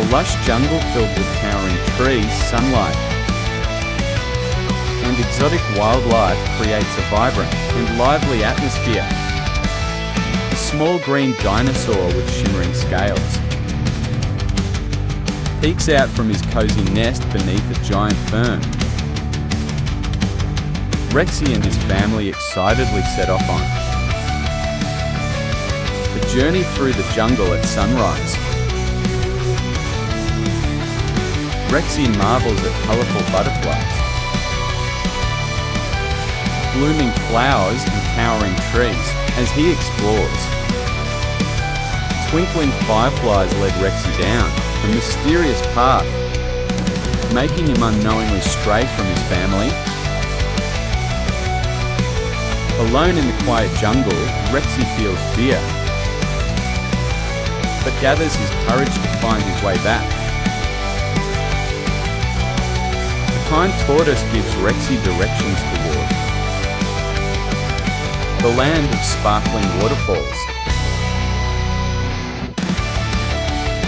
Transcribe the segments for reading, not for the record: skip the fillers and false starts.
A lush jungle filled with towering trees, sunlight, and exotic wildlife creates a vibrant and lively atmosphere. A small green dinosaur with shimmering scales peeks out from his cozy nest beneath a giant fern. Rexie and his family excitedly set off on the journey through the jungle at sunrise. Rexie marvels at colourful butterflies, blooming flowers and towering trees as he explores. Twinkling fireflies led Rexie down a mysterious path, making him unknowingly stray from his family. Alone in the quiet jungle, Rexie feels fear, but gathers his courage to find his way back. A kind tortoise gives Rexie directions toward the land of sparkling waterfalls.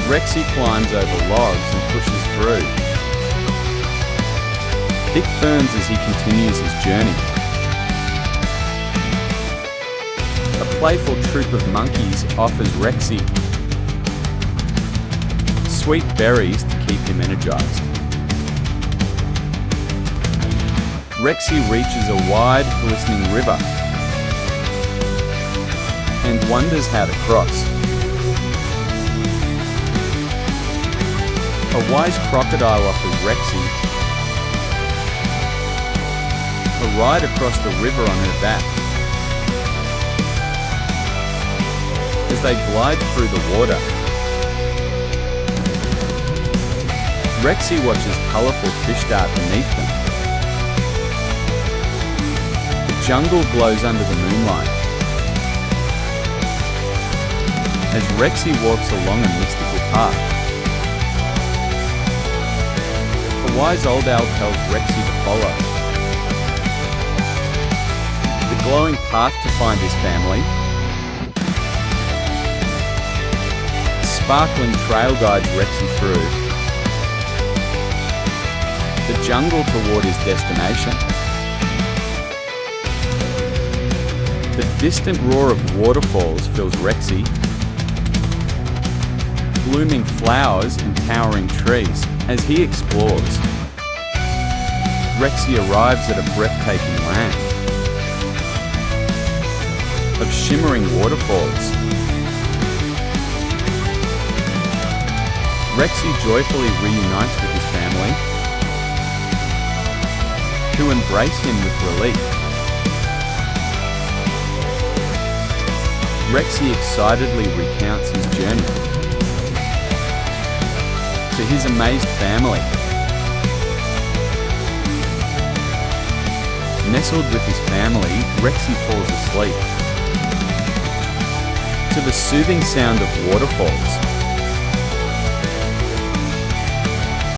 Rexie climbs over logs and pushes through thick ferns as he continues his journey. A playful troop of monkeys offers Rexie sweet berries to keep him energized. Rexie reaches a wide, glistening river and wonders how to cross. A wise crocodile offers Rexie a ride across the river on her back. As they glide through the water, Rexie watches colourful fish dart beneath them. The jungle glows under the moonlight as Rexie walks along a mystical path. A wise old owl tells Rexie to follow the glowing path to find his family. A sparkling trail guides Rexie through the jungle toward his destination. The distant roar of waterfalls fills Rexie. Blooming flowers and towering trees as he explores. Rexie arrives at a breathtaking land of shimmering waterfalls. Rexie joyfully reunites with his family, who embrace him with relief. Rexie excitedly recounts his journey to his amazed family. Nestled with his family, Rexie falls asleep to the soothing sound of waterfalls.